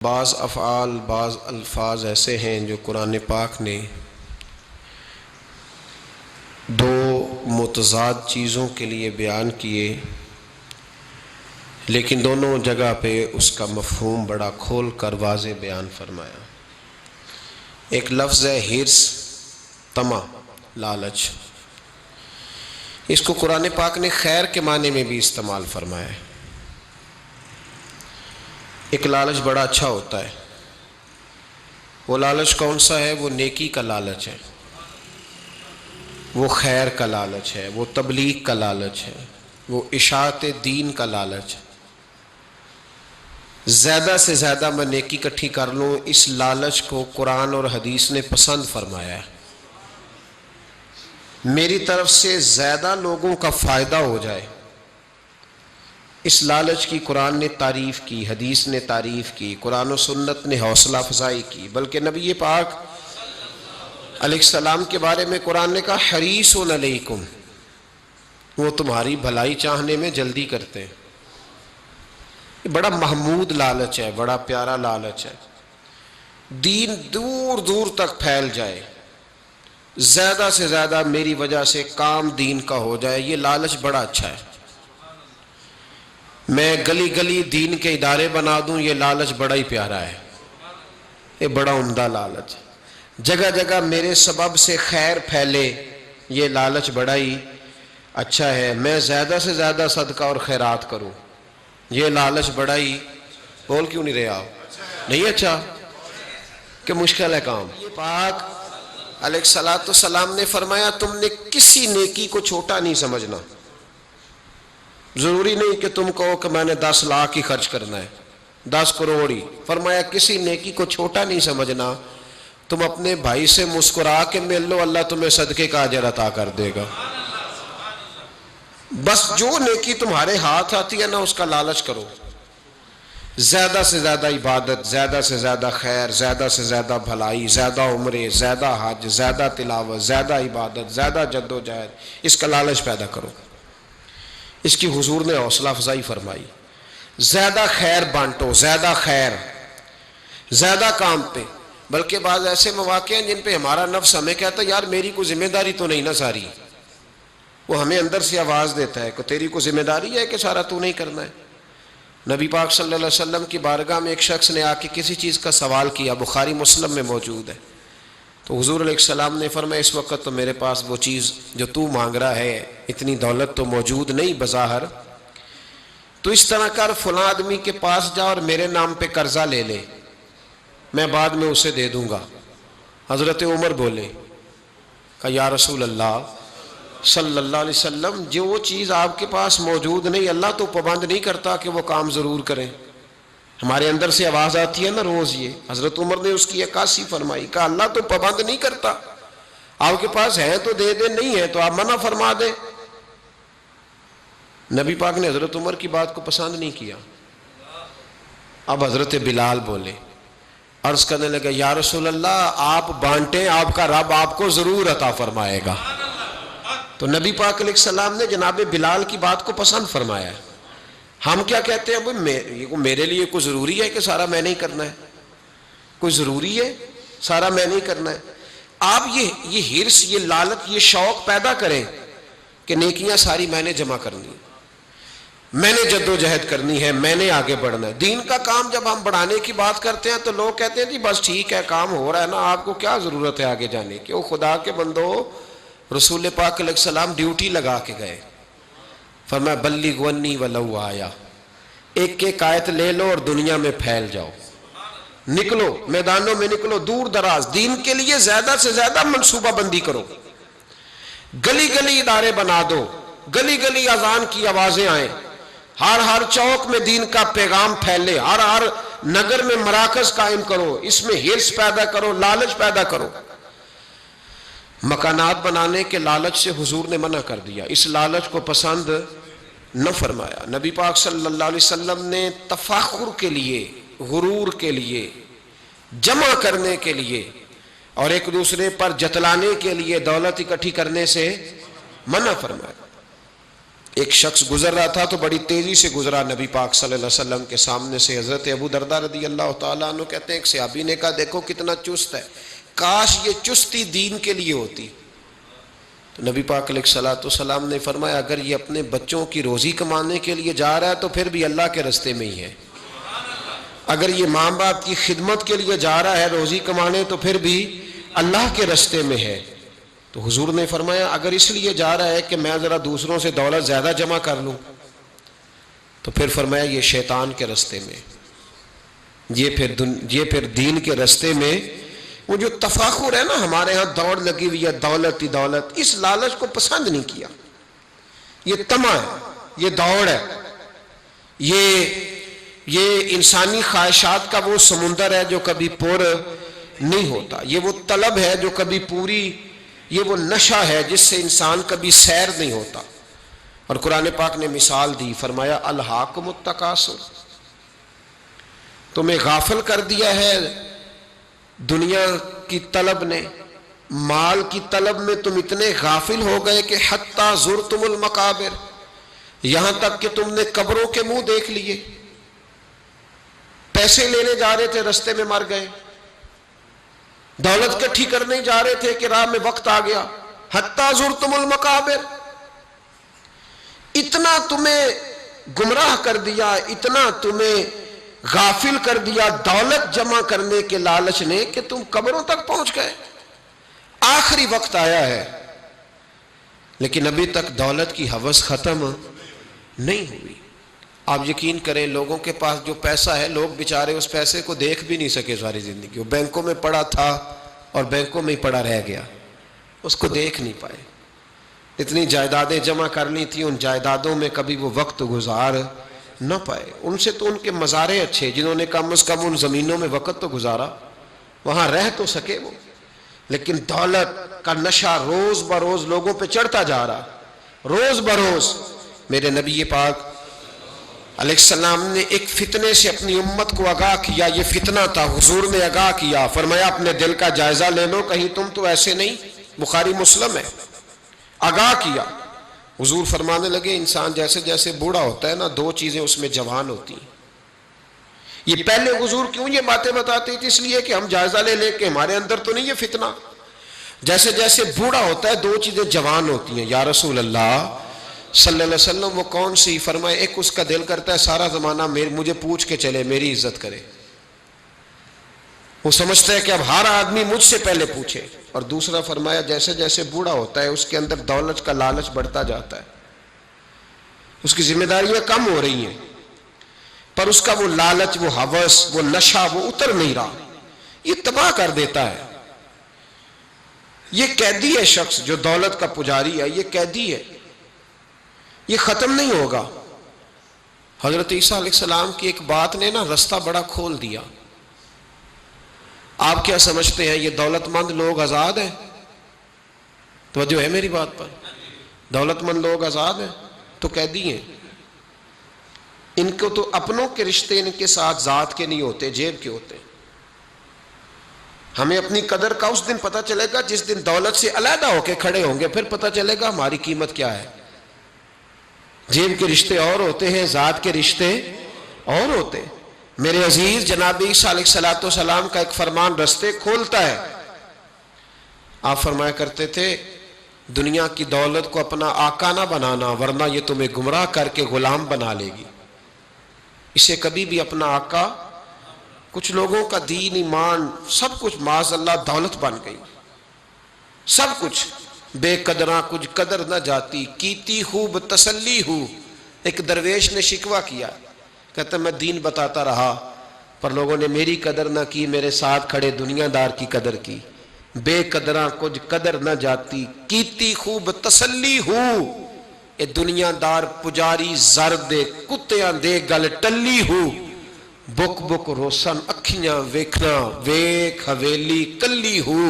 بعض افعال بعض الفاظ ایسے ہیں جو قرآن پاک نے دو متضاد چیزوں کے لیے بیان کیے، لیکن دونوں جگہ پہ اس کا مفہوم بڑا کھول کر واضح بیان فرمایا۔ ایک لفظ ہے ہرس، طمع، لالچ۔ اس کو قرآن پاک نے خیر کے معنی میں بھی استعمال فرمایا ہے۔ ایک لالچ بڑا اچھا ہوتا ہے۔ وہ لالچ کون سا ہے؟ وہ نیکی کا لالچ ہے، وہ خیر کا لالچ ہے، وہ تبلیغ کا لالچ ہے، وہ اشاعت دین کا لالچ ہے۔ زیادہ سے زیادہ میں نیکی اکٹھی کر لوں، اس لالچ کو قرآن اور حدیث نے پسند فرمایا ہے۔ میری طرف سے زیادہ لوگوں کا فائدہ ہو جائے، اس لالچ کی قرآن نے تعریف کی، حدیث نے تعریف کی، قرآن و سنت نے حوصلہ افزائی کی، بلکہ نبی پاک علیہ السلام کے بارے میں قرآن نے کہا حریص علیکم، وہ تمہاری بھلائی چاہنے میں جلدی کرتے ہیں۔ یہ بڑا محمود لالچ ہے، بڑا پیارا لالچ ہے۔ دین دور دور تک پھیل جائے، زیادہ سے زیادہ میری وجہ سے کام دین کا ہو جائے، یہ لالچ بڑا اچھا ہے۔ میں گلی گلی دین کے ادارے بنا دوں، یہ لالچ بڑا ہی پیارا ہے، یہ بڑا عمدہ لالچ ہے۔ جگہ جگہ میرے سبب سے خیر پھیلے، یہ لالچ بڑا ہی اچھا ہے۔ میں زیادہ سے زیادہ صدقہ اور خیرات کروں، یہ لالچ بڑا ہی، بول کیوں نہیں رہے آپ؟ نہیں اچھا کہ مشکل ہے کام؟ یہ پاک علیہ السلام نے فرمایا تم نے کسی نیکی کو چھوٹا نہیں سمجھنا۔ ضروری نہیں کہ تم کہو کہ میں نے 10 لاکھ ہی خرچ کرنا ہے، 10 کروڑ ہی۔ فرمایا کسی نیکی کو چھوٹا نہیں سمجھنا۔ تم اپنے بھائی سے مسکرا کے مل لو، اللہ تمہیں صدقے کا اجر عطا کر دے گا۔ بس جو نیکی تمہارے ہاتھ آتی ہے نا، اس کا لالچ کرو۔ زیادہ سے زیادہ عبادت، زیادہ سے زیادہ خیر، زیادہ سے زیادہ بھلائی، زیادہ عمرے، زیادہ حج، زیادہ تلاوت، زیادہ عبادت، زیادہ جد و جہد، اس کا لالچ پیدا کرو۔ اس کی حضور نے حوصلہ افزائی فرمائی۔ زیادہ خیر بانٹو، زیادہ خیر، زیادہ کام پہ۔ بلکہ بعض ایسے مواقع ہیں جن پہ ہمارا نفس ہمیں کہتا ہے یار میری کوئی ذمہ داری تو نہیں نا ساری، وہ ہمیں اندر سے آواز دیتا ہے کہ تیری کوئی ذمہ داری ہے کہ سارا تو نہیں کرنا ہے۔ نبی پاک صلی اللہ علیہ وسلم کی بارگاہ میں ایک شخص نے آ کے کسی چیز کا سوال کیا، بخاری مسلم میں موجود ہے۔ تو حضور علیہ السلام نے فرمایا اس وقت تو میرے پاس وہ چیز جو تو مانگ رہا ہے، اتنی دولت تو موجود نہیں بظاہر، تو اس طرح کر فلاں آدمی کے پاس جا اور میرے نام پہ قرضہ لے لے، میں بعد میں اسے دے دوں گا۔ حضرت عمر بولے، کہا یا رسول اللہ صلی اللہ علیہ وسلم، جو وہ چیز آپ کے پاس موجود نہیں، اللہ تو پابند نہیں کرتا کہ وہ کام ضرور کریں۔ ہمارے اندر سے آواز آتی ہے نا روز یہ۔ حضرت عمر نے اس کی عکاسی فرمائی، کہا اللہ تو پابند نہیں کرتا، آپ کے پاس ہے تو دے دیں، نہیں ہے تو آپ منع فرما دیں۔ نبی پاک نے حضرت عمر کی بات کو پسند نہیں کیا۔ اب حضرت بلال بولے، عرض کرنے لگے یا رسول اللہ آپ بانٹیں، آپ کا رب آپ کو ضرور عطا فرمائے گا۔ تو نبی پاک علیہ السلام نے جناب بلال کی بات کو پسند فرمایا ہے۔ ہم کیا کہتے ہیں، میرے لیے کوئی ضروری ہے کہ سارا میں نہیں کرنا ہے؟ کوئی ضروری ہے سارا میں نہیں کرنا ہے؟ آپ یہ ہرس، یہ لالچ، یہ شوق پیدا کریں کہ نیکیاں ساری میں نے جمع کرنی ہے، میں نے جد و جہد کرنی ہے، میں نے آگے بڑھنا ہے۔ دین کا کام جب ہم بڑھانے کی بات کرتے ہیں تو لوگ کہتے ہیں جی بس ٹھیک ہے کام ہو رہا ہے نا، آپ کو کیا ضرورت ہے آگے جانے کی؟ او خدا کے بندو، رسول پاک علیہ السلام ڈیوٹی لگا کے گئے، فرمایا بلغ عنی ولو آیا، ایک ایک آیت لے لو اور دنیا میں پھیل جاؤ، نکلو میدانوں میں، نکلو دور دراز، دین کے لیے زیادہ سے زیادہ منصوبہ بندی کرو، گلی گلی ادارے بنا دو، گلی گلی اذان کی آوازیں آئیں، ہر چوک میں دین کا پیغام پھیلے، ہر نگر میں مراکز قائم کرو، اس میں ہرس پیدا کرو، لالچ پیدا کرو۔ مکانات بنانے کے لالچ سے حضور نے منع کر دیا، اس لالچ کو پسند نہ فرمایا۔ نبی پاک صلی اللہ علیہ وسلم نے تفاخر کے لیے، غرور کے لیے، جمع کرنے کے لیے اور ایک دوسرے پر جتلانے کے لیے دولت اکٹھی کرنے سے منع فرمایا۔ ایک شخص گزر رہا تھا تو بڑی تیزی سے گزرا نبی پاک صلی اللہ علیہ وسلم کے سامنے سے. حضرت ابو درداء رضی اللہ تعالیٰ عنہ کہتے ہیں ایک صحابی نے کہا دیکھو کتنا چست ہے, کاش یہ چستی دین کے لیے ہوتی. تو نبی پاک علیہ الصلوۃ والسلام نے فرمایا اگر یہ اپنے بچوں کی روزی کمانے کے لیے جا رہا ہے تو پھر بھی اللہ کے راستے میں ہی ہے. اگر یہ ماں باپ کی خدمت کے لیے جا رہا ہے روزی کمانے تو پھر بھی اللہ کے راستے میں ہے. تو حضور نے فرمایا اگر اس لیے جا رہا ہے کہ میں ذرا دوسروں سے دولت زیادہ جمع کر لوں تو پھر فرمایا یہ شیطان کے راستے میں, یہ پھر دین کے راستے میں. وہ جو تفاخر ہے نا ہمارے ہاں دوڑ لگی ہوئی ہے دولت ہی دولت, اس لالچ کو پسند نہیں کیا. یہ طمع ہے, یہ دوڑ ہے, یہ انسانی خواہشات کا وہ سمندر ہے جو کبھی پر نہیں ہوتا. یہ وہ طلب ہے جو کبھی پوری, یہ وہ نشہ ہے جس سے انسان کبھی سیر نہیں ہوتا. اور قرآن پاک نے مثال دی, فرمایا الہاکم التکاثر, تمہیں غافل کر دیا ہے دنیا کی طلب نے, مال کی طلب میں تم اتنے غافل ہو گئے کہ حتی زرتم المقابر, یہاں تک کہ تم نے قبروں کے منہ دیکھ لیے. پیسے لینے جا رہے تھے رستے میں مر گئے, دولت اکٹھی کرنے جا رہے تھے کہ راہ میں وقت آ گیا. حتی زرتم المقابر, اتنا تمہیں گمراہ کر دیا, اتنا تمہیں غافل کر دیا دولت جمع کرنے کے لالچ نے کہ تم قبروں تک پہنچ گئے. آخری وقت آیا ہے لیکن ابھی تک دولت کی ہوس ختم نہیں ہوئی. آپ یقین کریں لوگوں کے پاس جو پیسہ ہے لوگ بیچارے اس پیسے کو دیکھ بھی نہیں سکے ساری زندگی. وہ بینکوں میں پڑا تھا اور بینکوں میں ہی پڑا رہ گیا, اس کو دیکھ نہیں پائے. اتنی جائیدادیں جمع کر لی تھیں, ان جائیدادوں میں کبھی وہ وقت گزار نہ پائے. ان سے تو ان کے مزارے اچھے جنہوں نے کم از کم ان زمینوں میں وقت تو گزارا, وہاں رہ تو سکے وہ. لیکن دولت کا نشہ روز بروز لوگوں پہ چڑھتا جا رہا, روز بروز. میرے نبی پاک علیہ السلام نے ایک فتنے سے اپنی امت کو آگاہ کیا. یہ فتنہ تھا, حضور نے آگاہ کیا, فرمایا اپنے دل کا جائزہ لے لو کہیں تم تو ایسے نہیں. بخاری مسلم ہے. آگاہ کیا. حضور فرمانے لگے انسان جیسے جیسے بوڑھا ہوتا ہے نا دو چیزیں اس میں جوان ہوتی ہیں. یہ پہلے حضور کیوں یہ باتیں بتاتے تھے؟ اس لیے کہ ہم جائزہ لے لیں کہ ہمارے اندر تو نہیں یہ فتنہ. جیسے جیسے بوڑھا ہوتا ہے دو چیزیں جوان ہوتی ہیں. یا رسول اللہ صلی اللہ علیہ وسلم وہ کون سی؟ فرمائے ایک اس کا دل کرتا ہے سارا زمانہ مجھے پوچھ کے چلے, میری عزت کرے. وہ سمجھتا ہے کہ اب ہر آدمی مجھ سے پہلے پوچھے. اور دوسرا فرمایا جیسے جیسے بوڑھا ہوتا ہے اس کے اندر دولت کا لالچ بڑھتا جاتا ہے, اس کی ذمہ داریاں کم ہو رہی ہیں پر اس کا وہ لالچ, وہ ہوس, وہ نشہ وہ اتر نہیں رہا. یہ تباہ کر دیتا ہے. یہ قیدی ہے شخص جو دولت کا پجاری ہے, یہ قیدی ہے, یہ ختم نہیں ہوگا. حضرت عیسیٰ علیہ السلام کی ایک بات نے نا رستہ بڑا کھول دیا. آپ کیا سمجھتے ہیں یہ دولت مند لوگ آزاد ہیں؟ توجہ ہے میری بات پر؟ دولت مند لوگ آزاد ہیں تو قیدی ہیں. ان کو تو اپنوں کے رشتے ان کے ساتھ ذات کے نہیں ہوتے, جیب کے ہوتے. ہمیں اپنی قدر کا اس دن پتہ چلے گا جس دن دولت سے علیحدہ ہو کے کھڑے ہوں گے, پھر پتہ چلے گا ہماری قیمت کیا ہے. جیب کے رشتے اور ہوتے ہیں, ذات کے رشتے اور ہوتے. میرے عزیز جناب عیسیٰ علیہ الصلوۃ والسلام کا ایک فرمان رستے کھولتا ہے. آپ فرمایا کرتے تھے دنیا کی دولت کو اپنا آقا نہ بنانا ورنہ یہ تمہیں گمراہ کر کے غلام بنا لے گی. اسے کبھی بھی اپنا آقا, کچھ لوگوں کا دین ایمان سب کچھ معاذ اللہ دولت بن گئی, سب کچھ بے قدراں کچھ قدر نہ جاتی, کیتی خوب تسلی ہو. ایک درویش نے شکوہ کیا, کہتا میں دین بتاتا رہا پر لوگوں نے میری قدر نہ کی, میرے ساتھ کھڑے دنیا دار کی قدر کی. بے قدراں کچھ قدر نہ جاتی, کیتی خوب تسلی ہو. اے دنیا دار پجاری زرد کتیاں دے گل ٹلی ہو. بک بک روسن اکھیاں ویکھنا ویکھ حویلی کلی ہو.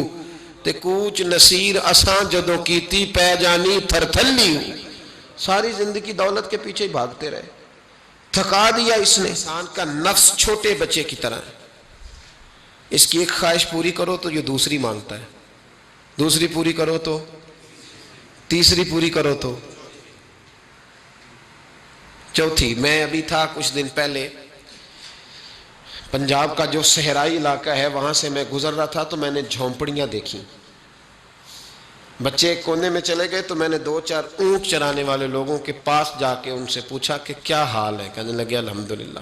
تے کوچ نصیر اساں جدوں کیتی پہ جانی تھر تھلی ہو. ساری زندگی دولت کے پیچھے ہی بھاگتے رہے, تھکا دیا اس نے. انسان کا نفس چھوٹے بچے کی طرح ہے, اس کی ایک خواہش پوری کرو تو یہ دوسری مانگتا ہے, دوسری پوری کرو تو تیسری پوری کرو تو چوتھی، میں ابھی تھا کچھ دن پہلے پنجاب کا جو صحرائی علاقہ ہے وہاں سے میں گزر رہا تھا تو میں نے جھونپڑیاں دیکھی. بچے ایک کونے میں چلے گئے تو میں نے 2-4 اونٹ چرانے والے لوگوں کے پاس جا کے ان سے پوچھا کہ کیا حال ہے. کہنے لگے الحمدللہ.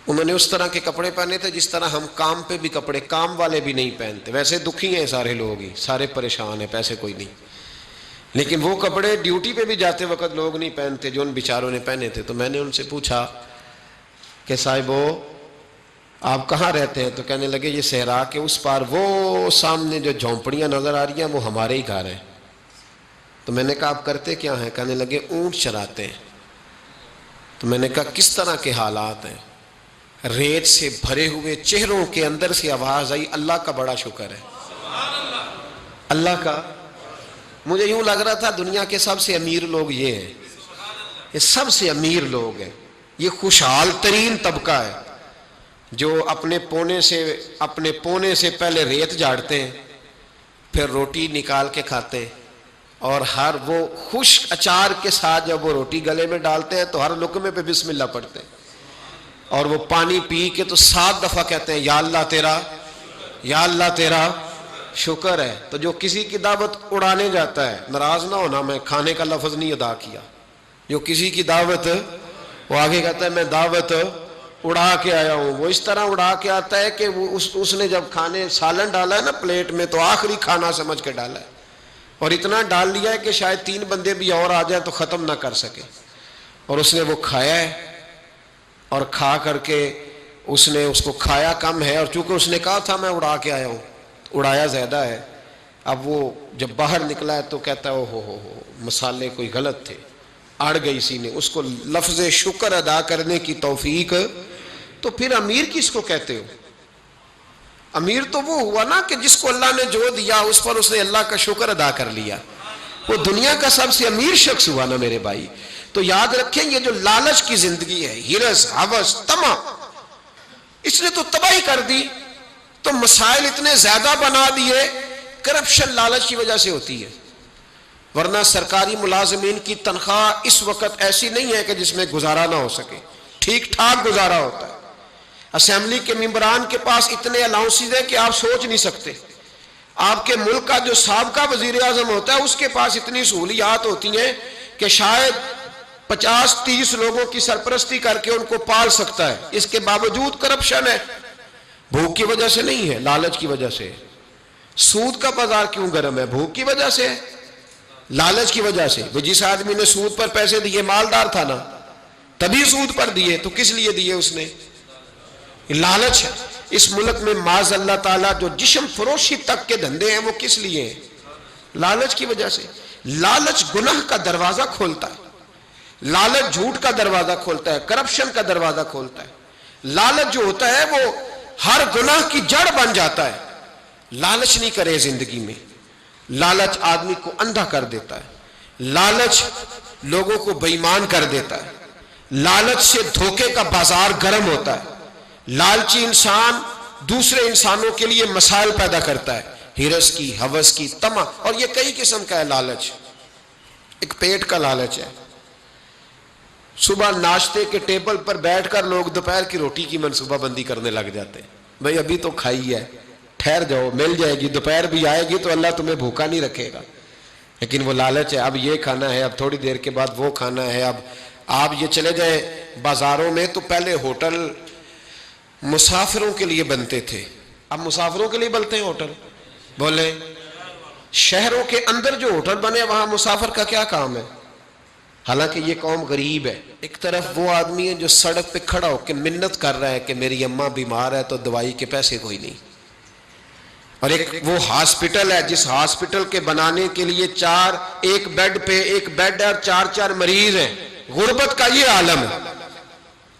انہوں نے اس طرح کے کپڑے پہنے تھے جس طرح ہم کام پہ بھی کپڑے کام والے بھی نہیں پہنتے. ویسے دکھی ہیں سارے لوگ ہی، سارے پریشان ہیں، پیسے کوئی نہیں، لیکن وہ کپڑے ڈیوٹی پہ بھی جاتے وقت لوگ نہیں پہنتے جو ان بیچاروں نے پہنے تھے. تو میں نے ان سے پوچھا کہ صاحبو آپ کہاں رہتے ہیں؟ تو کہنے لگے یہ صحرا کے اس پار وہ سامنے جو جھونپڑیاں نظر آ رہی ہیں وہ ہمارے ہی گھر ہیں. تو میں نے کہا آپ کرتے کیا ہیں؟ کہنے لگے اونٹ چراتے ہیں. تو میں نے کہا کس طرح کے حالات ہیں؟ ریت سے بھرے ہوئے چہروں کے اندر سے آواز آئی اللہ کا بڑا شکر ہے، اللہ کا. مجھے یوں لگ رہا تھا دنیا کے سب سے امیر لوگ یہ ہیں، یہ سب سے امیر لوگ ہیں، یہ خوشحال ترین طبقہ ہے جو اپنے پونے سے پہلے ریت جھاڑتے ہیں، پھر روٹی نکال کے کھاتے ہیں، اور ہر وہ خشک اچار کے ساتھ جب وہ روٹی گلے میں ڈالتے ہیں تو ہر لقمے پہ بسم اللہ پڑھتے ہیں، اور وہ پانی پی کے تو 7 دفعہ کہتے ہیں یا اللہ تیرا، یا اللہ تیرا شکر ہے. تو جو کسی کی دعوت اڑانے جاتا ہے، ناراض نہ ہونا میں کھانے کا لفظ نہیں ادا کیا، جو کسی کی دعوت وہ آگے کہتا ہے میں دعوت اڑا کے آیا ہوں، وہ اس طرح اڑا کے آتا ہے کہ وہ اس نے جب کھانے سالن ڈالا ہے نا پلیٹ میں تو آخری کھانا سمجھ کے ڈالا ہے، اور اتنا ڈال لیا ہے کہ شاید 3 بندے بھی اور آ جائیں تو ختم نہ کر سکے. اور اس نے وہ کھایا ہے، اور کھا کر کے اس نے اس کو کھایا کم ہے، اور چونکہ اس نے کہا تھا میں اڑا کے آیا ہوں، اڑایا زیادہ ہے. اب وہ جب باہر نکلا ہے تو کہتا ہے او ہو مسالے کوئی غلط تھے، اڑ گئی سینے. اس کو لفظ شکر ادا کرنے کی توفیق. تو پھر امیر کس کو کہتے ہو؟ امیر تو وہ ہوا نا کہ جس کو اللہ نے جو دیا اس پر اس نے اللہ کا شکر ادا کر لیا، وہ دنیا کا سب سے امیر شخص ہوا نا میرے بھائی. تو یاد رکھیں یہ جو لالچ کی زندگی ہے، ہرس، ہوس، طمع، اس نے تو تباہی کر دی. تو مسائل اتنے زیادہ بنا دیے، کرپشن لالچ کی وجہ سے ہوتی ہے. ورنہ سرکاری ملازمین کی تنخواہ اس وقت ایسی نہیں ہے کہ جس میں گزارا نہ ہو سکے، ٹھیک ٹھاک گزارا ہوتا ہے. اسمبلی کے ممبران کے پاس اتنے الاؤنسز ہیں کہ آپ سوچ نہیں سکتے. آپ کے ملک کا جو سابقہ وزیر اعظم ہوتا ہے اس کے پاس اتنی سہولیات ہوتی ہیں کہ شاید 50-30 لوگوں کی سرپرستی کر کے ان کو پال سکتا ہے. اس کے باوجود کرپشن ہے. بھوک کی وجہ سے نہیں ہے، لالچ کی وجہ سے. سود کا بازار کیوں گرم ہے؟ بھوک کی وجہ سے، لالچ کی وجہ سے. وہ جس آدمی نے سود پر پیسے دیے مالدار تھا نا، تبھی سود پر دیے. تو کس لیے دیے اس نے؟ لالچ ہے. اس ملک میں معاذ اللہ تعالیٰ جو جسم فروشی تک کے دھندے ہیں وہ کس لیے ہیں؟ لالچ کی وجہ سے. لالچ گناہ کا دروازہ کھولتا ہے، لالچ جھوٹ کا دروازہ کھولتا ہے، کرپشن کا دروازہ کھولتا ہے. لالچ جو ہوتا ہے وہ ہر گناہ کی جڑ بن جاتا ہے. لالچ نہیں کرے زندگی میں. لالچ آدمی کو اندھا کر دیتا ہے، لالچ لوگوں کو بے ایمان کر دیتا ہے، لالچ سے دھوکے کا بازار گرم ہوتا ہے. لالچی انسان دوسرے انسانوں کے لیے مسائل پیدا کرتا ہے، ہرس کی، ہوس کی، طمع. اور یہ کئی قسم کا ہے لالچ. ایک پیٹ کا لالچ ہے. صبح ناشتے کے ٹیبل پر بیٹھ کر لوگ دوپہر کی روٹی کی منصوبہ بندی کرنے لگ جاتے ہیں. بھئی ابھی تو کھائی ہے، ٹھہر جاؤ، مل جائے گی، دوپہر بھی آئے گی تو اللہ تمہیں بھوکا نہیں رکھے گا. لیکن وہ لالچ ہے، اب یہ کھانا ہے، اب تھوڑی دیر کے بعد وہ کھانا ہے. اب آپ یہ چلے جائیں بازاروں میں تو پہلے ہوٹل مسافروں کے لیے بنتے تھے، اب مسافروں کے لیے بنتے ہیں ہوٹل. بولے شہروں کے اندر جو ہوٹل بنے وہاں مسافر کا کیا کام ہے؟ حالانکہ یہ قوم غریب ہے. ایک طرف وہ آدمی ہے جو سڑک پہ کھڑا ہو کے منت کر رہا ہے کہ میری اماں بیمار ہے تو دوائی کے پیسے کوئی نہیں، اور ایک وہ ہاسپٹل ہے جس ہاسپٹل کے بنانے کے لیے ایک بیڈ پہ ایک بیڈ اور 4 مریض ہیں. غربت کا یہ عالم ہے.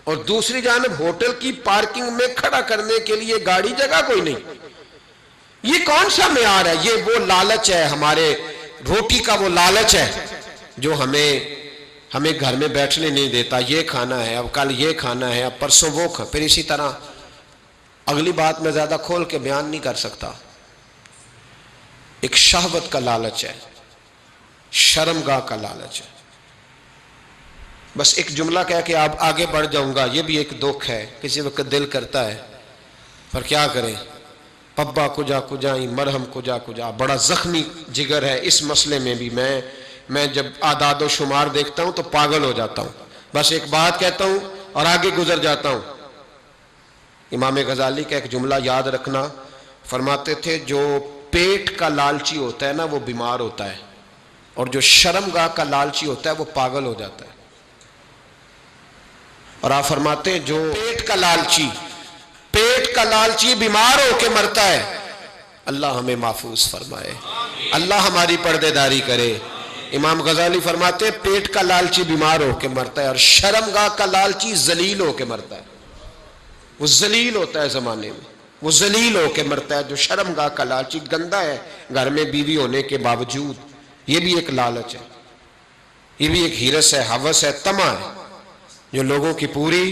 اور دوسری جانب ہوٹل کی پارکنگ میں کھڑا کرنے کے لیے گاڑی جگہ کوئی نہیں. یہ کون سا معیار ہے؟ یہ وہ لالچ ہے، ہمارے روٹی کا وہ لالچ ہے جو ہمیں گھر میں بیٹھنے نہیں دیتا. یہ کھانا ہے، اب کل یہ کھانا ہے، اب پرسوں وہ پھر اسی طرح. اگلی بات میں زیادہ کھول کے بیان نہیں کر سکتا. ایک شہوت کا لالچ ہے، شرمگاہ کا لالچ ہے. بس ایک جملہ کہہ کے آپ آگے بڑھ جاؤں گا، یہ بھی ایک دکھ ہے، کسی وقت دل کرتا ہے، پر کیا کریں، پبا کجا کجائیں مرہم کجا کجا، بڑا زخمی جگر ہے اس مسئلے میں بھی۔ میں جب اعداد و شمار دیکھتا ہوں تو پاگل ہو جاتا ہوں، بس ایک بات کہتا ہوں اور آگے گزر جاتا ہوں۔ امام غزالی کا ایک جملہ یاد رکھنا، فرماتے تھے جو پیٹ کا لالچی ہوتا ہے نا وہ بیمار ہوتا ہے، اور جو شرمگاہ کا لالچی ہوتا ہے وہ پاگل ہو جاتا ہے۔ اور آپ فرماتے ہیں جو پیٹ کا لالچی بیمار ہو کے مرتا ہے، اللہ ہمیں محفوظ فرمائے، اللہ ہماری پردے داری کرے۔ امام غزالی فرماتے ہیں پیٹ کا لالچی بیمار ہو کے مرتا ہے، اور شرمگاہ کا لالچی ذلیل ہو کے مرتا ہے۔ وہ ذلیل ہوتا ہے زمانے میں، وہ ذلیل ہو کے مرتا ہے۔ جو شرمگاہ کا لالچی گندا ہے گھر میں بیوی ہونے کے باوجود، یہ بھی ایک لالچ ہے، یہ بھی ایک ہرس ہے، ہوس ہے، طمع ہے جو لوگوں کی پوری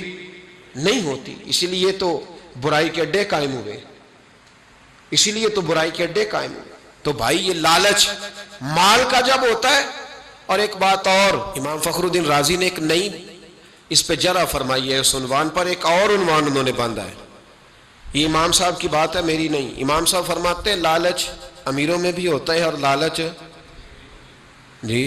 نہیں ہوتی۔ اسی لیے تو برائی کے اڈے قائم ہوئے، اسی لیے تو برائی کے اڈے قائم ہوئے۔ تو بھائی یہ لالچ مال کا جب ہوتا ہے۔ اور ایک بات اور، امام فخر الدین رازی نے ایک نئی اس پہ جرح فرمائی ہے، اس عنوان پر ایک اور عنوان انہوں نے باندھا ہے، یہ امام صاحب کی بات ہے میری نہیں۔ امام صاحب فرماتے ہیں لالچ امیروں میں بھی ہوتا ہے، اور لالچ جی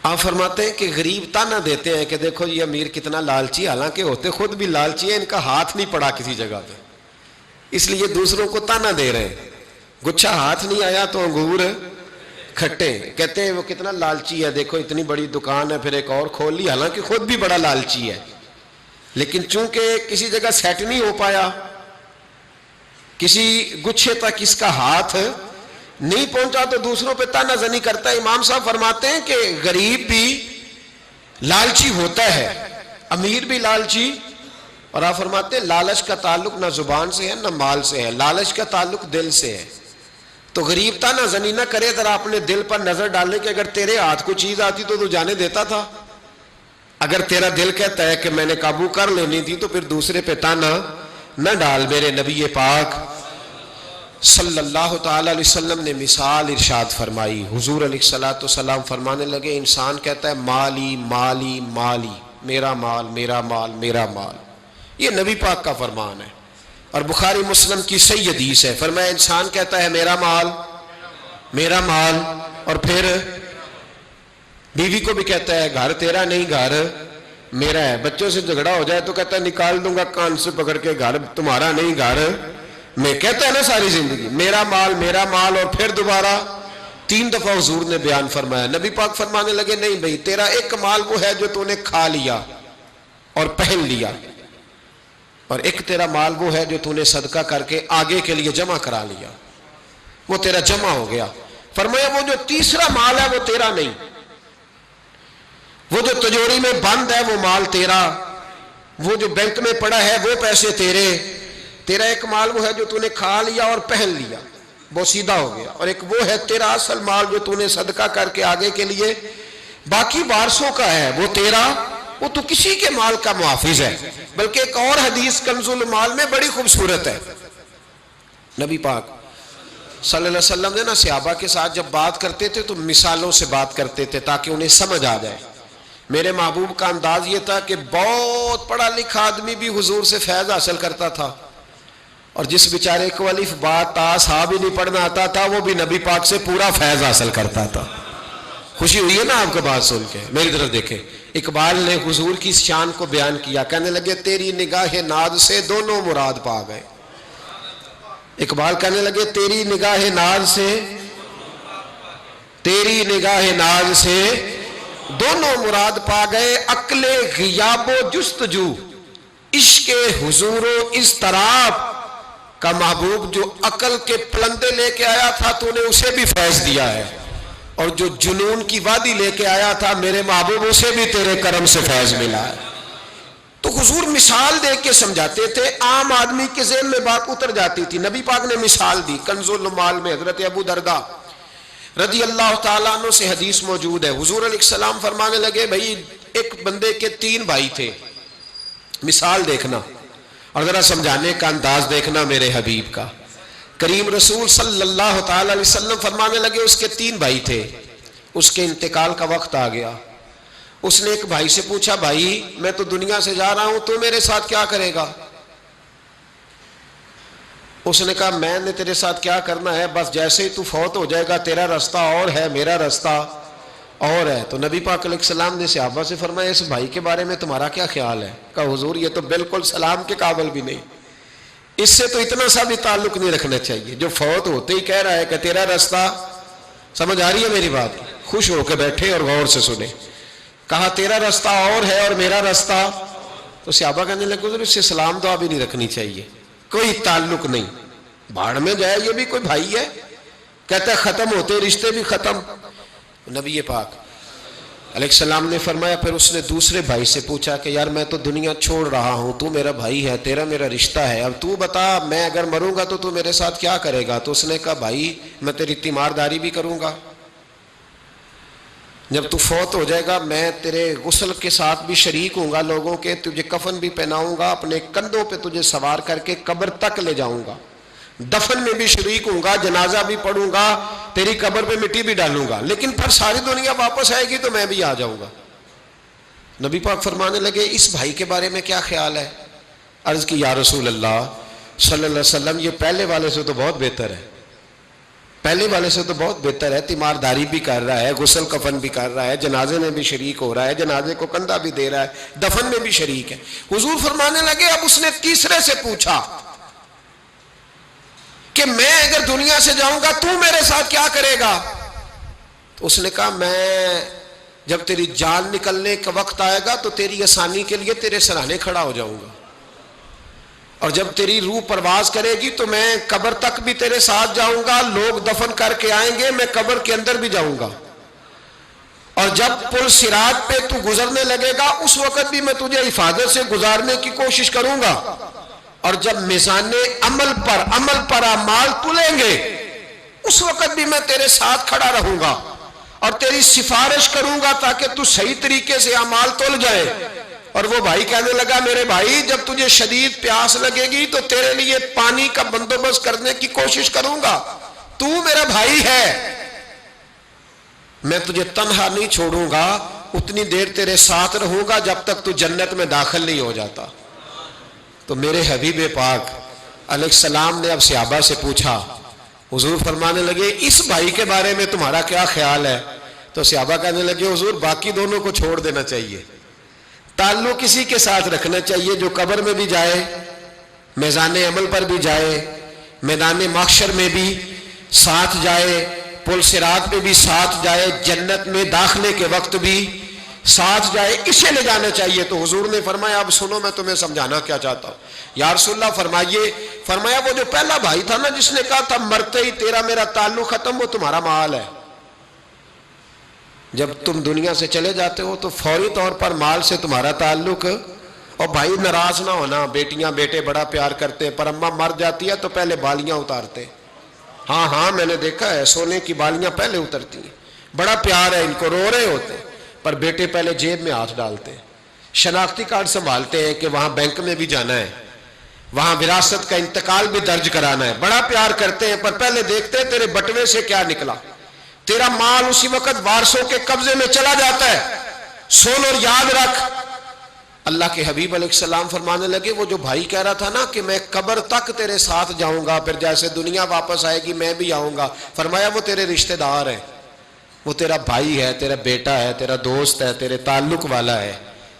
آپ فرماتے ہیں کہ غریب تانا دیتے ہیں کہ دیکھو یہ امیر کتنا لالچی، حالانکہ ہوتے خود بھی لالچی ہے، ان کا ہاتھ نہیں پڑا کسی جگہ پہ، اس لیے دوسروں کو تانا دے رہے ہیں۔ گچھا ہاتھ نہیں آیا تو انگور کھٹے، کہتے ہیں وہ کتنا لالچی ہے، دیکھو اتنی بڑی دکان ہے پھر ایک اور کھول لی، حالانکہ خود بھی بڑا لالچی ہے، لیکن چونکہ کسی جگہ سیٹ نہیں ہو پایا، کسی گچھے تک اس کا ہاتھ نہیں پہنچا تو دوسروں پہ تانا زنی کرتا ہے۔ امام صاحب فرماتے ہیں کہ غریب بھی لالچی ہوتا ہے، امیر بھی لالچی، اور آپ فرماتے ہیں لالچ کا تعلق نہ زبان سے ہے نہ مال سے ہے، لالچ کا تعلق دل سے ہے۔ تو غریب تانا زنی نہ کرے، ذرا اپنے دل پر نظر ڈالے کہ اگر تیرے ہاتھ کو چیز آتی تو جانے دیتا تھا، اگر تیرا دل کہتا ہے کہ میں نے قابو کر لینی تھی تو پھر دوسرے پہ تانا نہ ڈال۔ میرے نبی پاک صلی اللہ تعالی علیہ وسلم نے مثال ارشاد فرمائی، حضور علیہ الصلوۃ والسلام فرمانے لگے انسان کہتا ہے مالی مالی مالی، میرا مال میرا مال میرا مال، یہ نبی پاک کا فرمان ہے، اور بخاری مسلم کی صحیح حدیث ہے۔ فرمایا انسان کہتا ہے میرا مال میرا مال، اور پھر بیوی کو بھی کہتا ہے گھر تیرا نہیں گھر میرا ہے، بچوں سے جھگڑا ہو جائے تو کہتا ہے نکال دوں گا کان سے پکڑ کے، گھر تمہارا نہیں گھر میں، کہتا ہے نا ساری زندگی میرا مال، اور پھر دوبارہ 3 دفعہ حضور نے بیان فرمایا۔ نبی پاک فرمانے لگے نہیں بھائی، تیرا ایک مال وہ ہے جو تو نے کھا لیا اور پہن لیا، اور ایک تیرا مال وہ ہے جو تو نے صدقہ کر کے آگے کے لیے جمع کرا لیا، وہ تیرا جمع ہو گیا۔ فرمایا وہ جو تیسرا مال ہے وہ تیرا نہیں، وہ جو تجوری میں بند ہے وہ مال تیرا، وہ جو بینک میں پڑا ہے وہ پیسے تیرے، تیرا ایک مال وہ ہے جو تو نے کھا لیا اور پہن لیا، وہ سیدھا ہو گیا، اور ایک وہ ہے تیرا اصل مال جو تو نے صدقہ کر کے آگے کے لیے باقی وارثوں کا ہے، وہ تیرا، وہ تو کسی کے مال کا محافظ ہے۔ بلکہ ایک اور حدیث کنز المال میں بڑی خوبصورت ہے، نبی پاک صلی اللہ علیہ وسلم نے نا صحابہ کے ساتھ جب بات کرتے تھے تو مثالوں سے بات کرتے تھے تاکہ انہیں سمجھ آ جائے۔ میرے محبوب کا انداز یہ تھا کہ بہت پڑھا لکھا آدمی بھی حضور سے فیض حاصل کرتا تھا، اور جس بیچارے کو الف با تا صا بھی نہیں پڑھنا آتا تھا وہ بھی نبی پاک سے پورا فیض حاصل کرتا تھا۔ خوشی ہوئی ہے نا آپ کو بات سن کے؟ میری طرف دیکھیں، اقبال نے حضور کی شان کو بیان کیا، کہنے لگے تیری نگاہ ناز سے دونوں مراد پا گئے۔ اقبال کہنے لگے تیری نگاہ ناز سے، تیری نگاہ ناز سے دونوں مراد پا گئے، عقل غیاب و جستجو، عشق حضور و اضطراب کا محبوب جو عقل کے پلندے لے کے آیا تھا تو نے اسے بھی فیض دیا ہے، اور جو جنون کی وادی لے کے آیا تھا میرے محبوب اسے بھی تیرے کرم سے فیض ملا ہے۔ تو حضور مثال دے کے سمجھاتے تھے، عام آدمی کے ذہن میں بات اتر جاتی تھی، نبی پاک نے مثال دی۔ کنز المال میں حضرت ابو درداء رضی اللہ تعالیٰ عنہ سے حدیث موجود ہے، حضور علیہ السلام فرمانے لگے بھائی ایک بندے کے 3 بھائی تھے، مثال دیکھنا اور ذرا سمجھانے کا انداز دیکھنا میرے حبیب کا۔ کریم رسول صلی اللہ تعالی علیہ وسلم فرمانے لگے اس کے 3 بھائی تھے، اس کے انتقال کا وقت آ گیا، اس نے ایک بھائی سے پوچھا بھائی میں تو دنیا سے جا رہا ہوں تو میرے ساتھ کیا کرے گا؟ اس نے کہا میں نے تیرے ساتھ کیا کرنا ہے، بس جیسے ہی تو فوت ہو جائے گا تیرا رستہ اور ہے میرا رستہ اور ہے۔ تو نبی پاک علیہ السلام نے صحابہ سے فرمایا اس بھائی کے بارے میں تمہارا کیا خیال ہے؟ کہا حضور یہ تو بالکل سلام کے قابل بھی نہیں، اس سے تو اتنا سا بھی تعلق نہیں رکھنا چاہیے، جو فوت ہوتے ہی کہہ رہا ہے کہ تیرا رستہ، سمجھ آ رہی ہے میری بات؟ خوش ہو کے بیٹھے اور غور سے سنے، کہا تیرا رستہ اور ہے اور میرا رستہ، تو صحابہ کہنے لگے حضور اس سے سلام دعا بھی نہیں رکھنی چاہیے، کوئی تعلق نہیں، بھاڑ میں جائے یہ بھی کوئی بھائی ہے؟ کہتا ہے ختم ہوتے رشتے بھی ختم۔ نبی پاک علیہ السلام نے فرمایا، پھر اس نے دوسرے بھائی سے پوچھا کہ یار میں تو دنیا چھوڑ رہا ہوں، تو میرا بھائی ہے، تیرا میرا رشتہ ہے، اب تو بتا میں اگر مروں گا تو میرے ساتھ کیا کرے گا؟ تو اس نے کہا بھائی میں تیری تیمارداری بھی کروں گا، جب تو فوت ہو جائے گا میں تیرے غسل کے ساتھ بھی شریک ہوں گا، لوگوں کے تجھے کفن بھی پہناؤں گا، اپنے کندھوں پہ تجھے سوار کر کے قبر تک لے جاؤں گا، دفن میں بھی شریک ہوں گا، جنازہ بھی پڑھوں گا، تیری قبر پہ مٹی بھی ڈالوں گا، لیکن پھر ساری دنیا واپس آئے گی تو میں بھی آ جاؤں گا۔ نبی پاک فرمانے لگے اس بھائی کے بارے میں کیا خیال ہے؟ عرض کی یا رسول اللہ صلی اللہ علیہ وسلم یہ پہلے والے سے تو بہت بہتر ہے، پہلے والے سے تو بہت بہتر ہے، تیمارداری بھی کر رہا ہے، غسل کفن بھی کر رہا ہے، جنازے میں بھی شریک ہو رہا ہے، جنازے کو کندھا بھی دے رہا ہے، دفن میں بھی شریک ہے۔ حضور فرمانے لگے اب اس نے تیسرے سے پوچھا کہ میں اگر دنیا سے جاؤں گا تو میرے ساتھ کیا کرے گا؟ تو اس نے کہا میں جب تیری جان نکلنے کا وقت آئے گا تو تیری آسانی کے لیے تیرے سرانے کھڑا ہو جاؤں گا، اور جب تیری روح پرواز کرے گی تو میں قبر تک بھی تیرے ساتھ جاؤں گا، لوگ دفن کر کے آئیں گے میں قبر کے اندر بھی جاؤں گا، اور جب پل صراط پہ تو گزرنے لگے گا اس وقت بھی میں تجھے حفاظت سے گزارنے کی کوشش کروں گا، اور جب میزان عمل پر اعمال تلیں گے اس وقت بھی میں تیرے ساتھ کھڑا رہوں گا اور تیری سفارش کروں گا تاکہ تو صحیح طریقے سے اعمال تل جائے۔ اور وہ بھائی کہنے لگا میرے بھائی جب تجھے شدید پیاس لگے گی تو تیرے لیے پانی کا بندوبست کرنے کی کوشش کروں گا، تو میرا بھائی ہے، میں تجھے تنہا نہیں چھوڑوں گا، اتنی دیر تیرے ساتھ رہوں گا جب تک تو جنت میں داخل نہیں ہو جاتا۔ تو میرے حبیب پاک علیہ السلام نے اب صحابہ سے پوچھا، حضور فرمانے لگے اس بھائی کے بارے میں تمہارا کیا خیال ہے؟ تو صحابہ کہنے لگے حضور باقی دونوں کو چھوڑ دینا چاہیے، تعلق کسی کے ساتھ رکھنا چاہیے جو قبر میں بھی جائے، میزان عمل پر بھی جائے، میدان محشر میں بھی ساتھ جائے، پل صراط پہ بھی ساتھ جائے، جنت میں داخلے کے وقت بھی ساتھ جائے، اسے لے جانا چاہیے۔ تو حضور نے فرمایا اب سنو میں تمہیں سمجھانا کیا چاہتا ہوں۔ یا رسول اللہ فرمائیے، فرمایا وہ جو پہلا بھائی تھا نا جس نے کہا تھا مرتے ہی تیرا میرا تعلق ختم، وہ تمہارا مال ہے، جب تم دنیا سے چلے جاتے ہو تو فوری طور پر مال سے تمہارا تعلق، اور بھائی ناراض نہ ہونا، بیٹیاں بیٹے بڑا پیار کرتے ہیں، پر اماں مر جاتی ہے تو پہلے بالیاں اتارتے، ہاں میں نے دیکھا ہے سونے کی بالیاں پہلے اترتی ہیں، بڑا پیار ہے ان کو، رو رہے ہوتے ہیں، پر بیٹے پہلے جیب میں ہاتھ ڈالتے ہیں، شناختی کارڈ سنبھالتے ہیں کہ وہاں بینک میں بھی جانا ہے، وہاں وراثت کا انتقال بھی درج کرانا ہے، بڑا پیار کرتے ہیں، پر پہلے دیکھتے ہیں تیرے بٹوے سے کیا نکلا، تیرا مال اسی وقت وارثوں کے قبضے میں چلا جاتا ہے، سن اور یاد رکھ۔ اللہ کے حبیب علیہ السلام فرمانے لگے وہ جو بھائی کہہ رہا تھا نا کہ میں قبر تک تیرے ساتھ جاؤں گا، پھر جیسے دنیا واپس آئے گی میں بھی آؤں گا، فرمایا وہ تیرے رشتہ دار ہے، وہ تیرا بھائی ہے، تیرا بیٹا ہے، تیرا دوست ہے، تیرے تعلق والا ہے،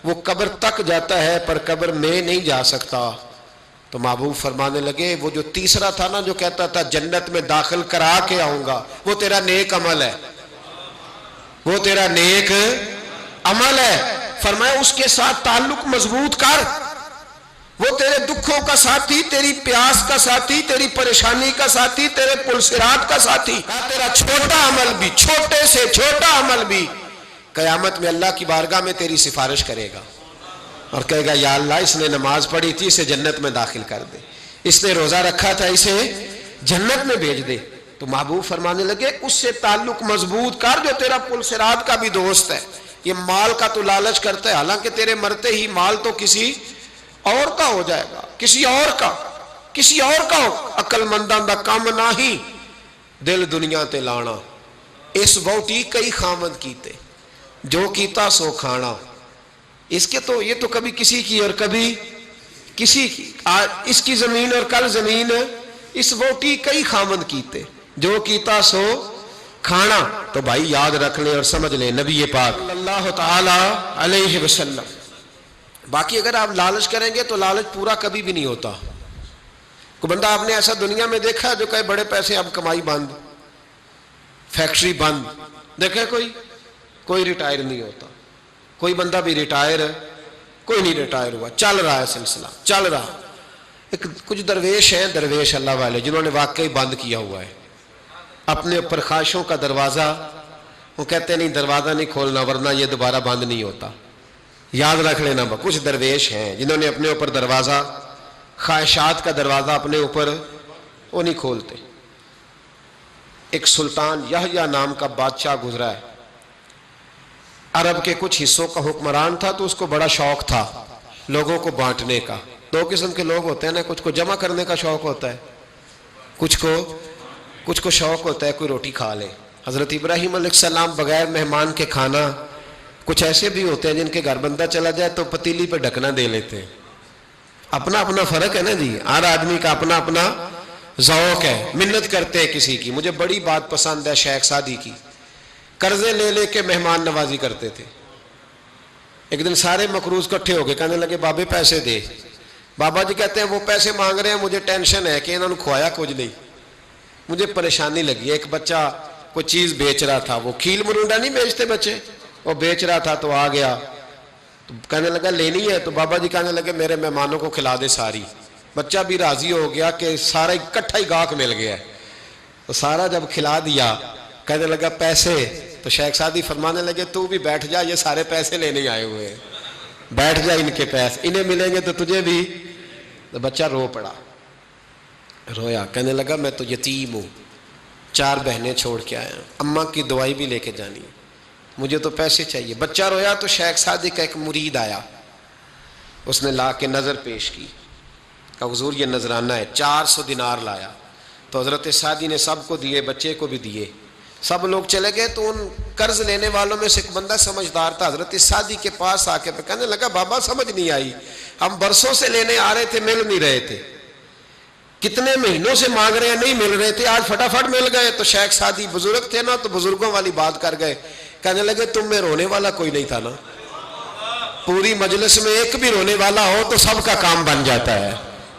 وہ قبر تک جاتا ہے پر قبر میں نہیں جا سکتا۔ تو محبوب فرمانے لگے وہ جو تیسرا تھا نا جو کہتا تھا جنت میں داخل کرا کے آؤں گا، وہ تیرا نیک عمل ہے، وہ تیرا نیک عمل ہے، فرمایا اس کے ساتھ تعلق مضبوط کر، وہ تیرے دکھوں کا ساتھی، تیری پیاس کا ساتھی، تیری پریشانی کا ساتھی، تیرے پل صراط کا ساتھی، تیرا چھوٹا عمل بھی، چھوٹے سے چھوٹا عمل بھی قیامت میں اللہ کی بارگاہ میں تیری سفارش کرے گا اور کہے گا یا اللہ اس نے نماز پڑھی تھی اسے جنت میں داخل کر دے، اس نے روزہ رکھا تھا اسے جنت میں بھیج دے۔ تو محبوب فرمانے لگے اس سے تعلق مضبوط کر جو تیرا پل صراط کا بھی دوست ہے، یہ مال کا تو لالچ کرتا ہے، حالانکہ تیرے مرتے ہی مال تو کسی اور کا ہو جائے گا، کسی اور کا ہو، عقل منداں دا کام نہیں دل دنیا تے لانا، اس ووٹی کئی خامد کیتے، جو کیتا سو کھانا. اس کے تو یہ تو کبھی کسی کی اور کبھی کسی کی. اس کی زمین اور کل زمین اس ووٹی کئی خامند کیتے. جو کیتا سو کھانا. تو بھائی یاد رکھ لیں اور سمجھ لیں نبی پاک صلی اللہ تعالی علیہ وسلم. باقی اگر آپ لالچ کریں گے تو لالچ پورا کبھی بھی نہیں ہوتا. کوئی بندہ آپ نے ایسا دنیا میں دیکھا جو کہے بڑے پیسے اب کمائی بند, فیکٹری بند, دیکھے کوئی ریٹائر نہیں ہوتا. کوئی بندہ بھی ریٹائر, کوئی نہیں ریٹائر ہوا, چل رہا ہے سلسلہ چل رہا. ایک کچھ درویش ہیں, درویش اللہ والے, جنہوں نے واقعی بند کیا ہوا ہے اپنے اوپر خواہشوں کا دروازہ. وہ کہتے نہیں دروازہ نہیں کھولنا ورنہ یہ دوبارہ بند نہیں ہوتا. یاد رکھ لینا. کچھ درویش ہیں جنہوں نے اپنے اوپر دروازہ, خواہشات کا دروازہ اپنے اوپر وہ نہیں کھولتے. ایک سلطان یحییٰ نام کا بادشاہ گزرا ہے. عرب کے کچھ حصوں کا حکمران تھا تو اس کو بڑا شوق تھا لوگوں کو بانٹنے کا. دو قسم کے لوگ ہوتے ہیں نا, کچھ کو جمع کرنے کا شوق ہوتا ہے, کچھ کو شوق ہوتا ہے کوئی روٹی کھا لے. حضرت ابراہیم علیہ السلام بغیر مہمان کے کھانا. کچھ ایسے بھی ہوتے ہیں جن کے گھر بندہ چلا جائے تو پتیلی پہ ڈھکنا دے لیتے ہیں. اپنا اپنا فرق ہے نا جی, ہر آدمی کا اپنا اپنا ذوق ہے. منت کرتے ہیں کسی کی. مجھے بڑی بات پسند ہے شیخ سعدی کی, قرضے لے لے کے مہمان نوازی کرتے تھے. ایک دن سارے مقروض کٹھے ہو گئے, کہنے لگے بابے پیسے دے. بابا جی کہتے ہیں وہ پیسے مانگ رہے ہیں, مجھے ٹینشن ہے کہ انہوں نے کھوایا کچھ نہیں, مجھے پریشانی لگی. ایک بچہ کوئی چیز بیچ رہا تھا, وہ کھیل مرونڈا نہیں بیچتے بچے, وہ بیچ رہا تھا تو آ گیا, تو کہنے لگا لینی ہے. تو بابا جی کہنے لگے میرے مہمانوں کو کھلا دے ساری. بچہ بھی راضی ہو گیا کہ سارا اکٹھا ہی گاہک مل گیا ہے. تو سارا جب کھلا دیا کہنے لگا پیسے. تو شیخ سعدی فرمانے لگے تو بھی بیٹھ جا, یہ سارے پیسے لینے آئے ہوئے ہیں, بیٹھ جا, ان کے پیسے انہیں ملیں گے تو تجھے بھی. تو بچہ رو پڑا, رویا, کہنے لگا میں تو یتیم ہوں, 4 بہنیں چھوڑ کے آیا, اماں کی دوائی بھی لے کے جانی, مجھے تو پیسے چاہیے. بچہ رویا تو شیخ سعدی کا ایک مرید آیا, اس نے لا کے نظر پیش کی, کہا حضور یہ نذرانہ ہے. 400 دینار لایا. تو حضرت سعدی نے سب کو دیے, بچے کو بھی دیے. سب لوگ چلے گئے تو ان قرض لینے والوں میں سے ایک بندہ سمجھدار تھا, حضرت سعدی کے پاس آ کے کہنے لگا بابا سمجھ نہیں آئی, ہم برسوں سے لینے آ رہے تھے مل نہیں رہے تھے, کتنے مہینوں سے مانگ رہے ہیں نہیں مل رہے تھے, آج فٹافٹ مل گئے. تو شیخ سعدی بزرگ تھے نا, تو بزرگوں والی بات کر گئے, کہنے لگے تم میں رونے والا کوئی نہیں تھا نا, پوری مجلس میں ایک بھی رونے والا ہو تو سب کا کام بن جاتا ہے.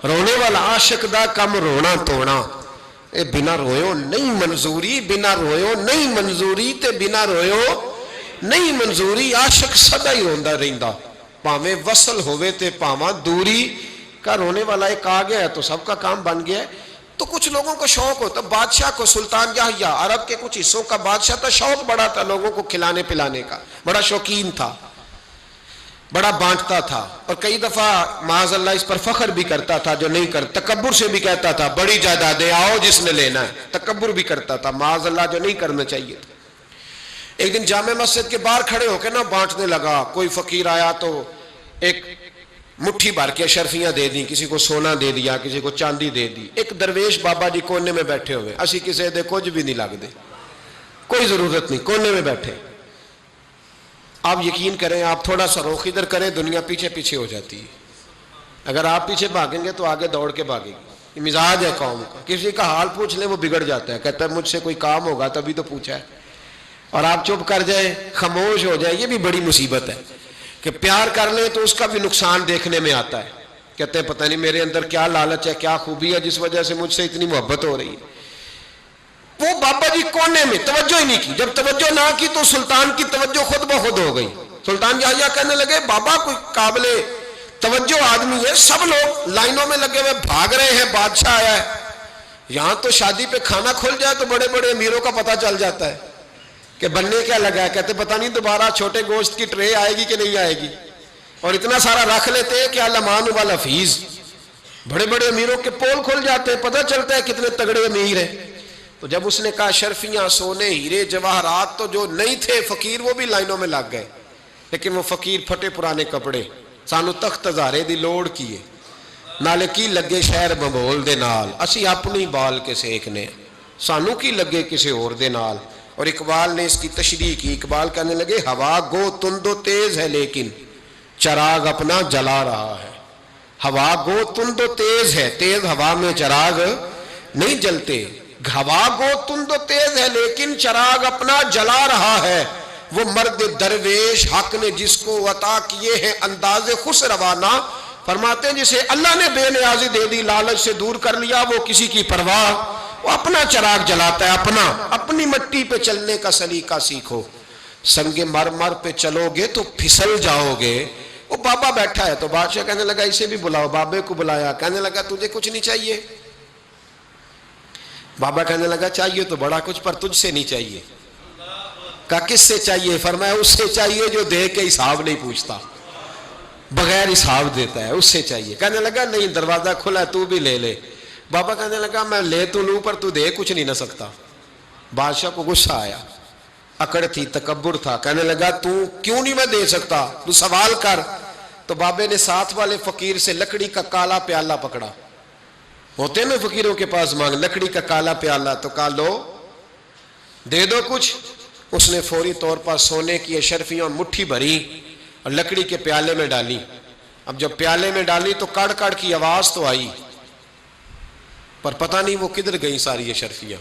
رونے والا عاشق دا کم رونا توڑا, اے بنا رویو نہیں منظوری, بنا رویو نہیں منظوری, تے بنا رویو نہیں منظوری. عاشق سدا ہی روندا رہندا, پاویں وصل ہوئے تے پاواں دوری کا. رونے والا ایک آ گیا ہے تو سب کا کام بن گیا ہے. تو کچھ لوگوں کو شوق ہوتا, بادشاہ کو سلطان یحییٰ عرب کے کچھ حصوں کا بادشاہ تھا, شوق بڑا تھا لوگوں کو کھلانے پلانے کا, بڑا شوقین تھا, بڑا بانٹتا تھا. اور کئی دفعہ معاذ اللہ اس پر فخر بھی کرتا تھا جو نہیں کر, تکبر سے بھی کہتا تھا بڑی جائیدادیں آؤ جس نے لینا ہے, تکبر بھی کرتا تھا معاذ اللہ جو نہیں کرنا چاہیے تھا. ایک دن جامع مسجد کے باہر کھڑے ہو کے نا بانٹنے لگا. کوئی فقیر آیا تو ایک مٹھی بھر کے اشرفیاں دے دی, کسی کو سونا دے دیا, کسی کو چاندی دے دی. ایک درویش بابا جی کونے میں بیٹھے ہوئے, اسی کسی دے کچھ بھی نہیں لگ دے, کوئی ضرورت نہیں, کونے میں بیٹھے. آپ یقین کریں, آپ تھوڑا سا رخ ادھر کریں, دنیا پیچھے پیچھے ہو جاتی ہے. اگر آپ پیچھے بھاگیں گے تو آگے دوڑ کے بھاگے گی. یہ مزاج ہے قوم کا, کسی کا حال پوچھ لیں وہ بگڑ جاتا ہے, کہتا ہے مجھ سے کوئی کام ہوگا تبھی تو پوچھا ہے, اور آپ چپ کر جائیں, خاموش ہو جائیں. یہ بھی بڑی مصیبت ہے کہ پیار کر لیں تو اس کا بھی نقصان دیکھنے میں آتا ہے. کہتے ہیں پتہ نہیں میرے اندر کیا لالچ ہے, کیا خوبی ہے جس وجہ سے مجھ سے اتنی محبت ہو رہی ہے. وہ بابا جی کونے میں توجہ ہی نہیں کی. جب توجہ نہ کی تو سلطان کی توجہ خود بخود ہو گئی. سلطان یحییٰ کہنے لگے بابا کوئی قابل توجہ آدمی ہے, سب لوگ لائنوں میں لگے ہوئے بھاگ رہے ہیں, بادشاہ آیا ہے. یہاں تو شادی پہ کھانا کھل جائے تو بڑے بڑے امیروں کا پتہ چل جاتا ہے کہ بننے کیا لگا ہے. کہتے پتہ نہیں دوبارہ چھوٹے گوشت کی ٹرے آئے گی کہ نہیں آئے گی, اور اتنا سارا رکھ لیتے ہیں کہ علمان والا فیس. بڑے بڑے امیروں کے پول کھل جاتے ہیں, پتہ چلتا ہے کتنے تگڑے امیر ہیں. تو جب اس نے کہا شرفیاں, سونے, ہیرے, جواہرات, تو جو نہیں تھے فقیر وہ بھی لائنوں میں لگ گئے. لیکن وہ فقیر پھٹے پرانے کپڑے, سانو تخت ہزارے دی لوڑ کیے, نالے کی لگے شہر بمبول دے نال, اسی اپنی بال کے سیکنے, سانو کی لگے کسی اور دے نال. اور اقبال نے اس کی تشریح کی. اقبال کہنے لگے ہوا گو تند و تیز ہے لیکن چراغ اپنا جلا رہا ہے. ہوا گو تند و تیز ہے، تیز ہوا میں چراغ نہیں جلتے. ہوا گو تند و تیز ہے لیکن چراغ اپنا جلا رہا ہے. وہ مرد درویش حق نے جس کو عطا کیے ہیں انداز خوش روانہ، فرماتے ہیں جسے اللہ نے بے نیازی دے دی، لالچ سے دور کر لیا، وہ کسی کی پرواہ، وہ اپنا چراغ جلاتا ہے. اپنی مٹی پہ چلنے کا سلیقہ سیکھو. سنگ مرمر پہ چلو گے تو پھسل جاؤ گے. وہ بابا بیٹھا ہے تو بادشاہ کہنے لگا اسے بھی بلاؤ. بابے کو بلایا، کہنے لگا تجھے کچھ نہیں چاہیے؟ بابا کہنے لگا چاہیے تو بڑا کچھ، پر تجھ سے نہیں چاہیے. کہا کس سے چاہیے؟ فرمایا اس سے چاہیے جو دے کے حساب نہیں پوچھتا، بغیر حساب دیتا ہے، اس سے چاہیے. کہنے لگا نہیں، دروازہ کھلا ہے، تو بھی لے لے. بابا کہنے لگا میں لے تو لوں پر تو دے کچھ نہیں نہ سکتا. بادشاہ کو غصہ آیا، اکڑ تھی، تکبر تھا. کہنے لگا تو کیوں نہیں میں دے سکتا، تو سوال کر. تو بابے نے ساتھ والے فقیر سے لکڑی کا کالا پیالہ پکڑا. ہوتے نا فقیروں کے پاس مانگ، لکڑی کا کالا پیالہ. تو کہا لو دے دو کچھ. اس نے فوری طور پر سونے کی اشرفیاں مٹھی بھری اور لکڑی کے پیالے میں ڈالی. اب جب پیالے میں ڈالی تو کڑ کڑ کی آواز تو آئی، پر پتہ نہیں وہ کدھر گئی ساری اشرفیاں.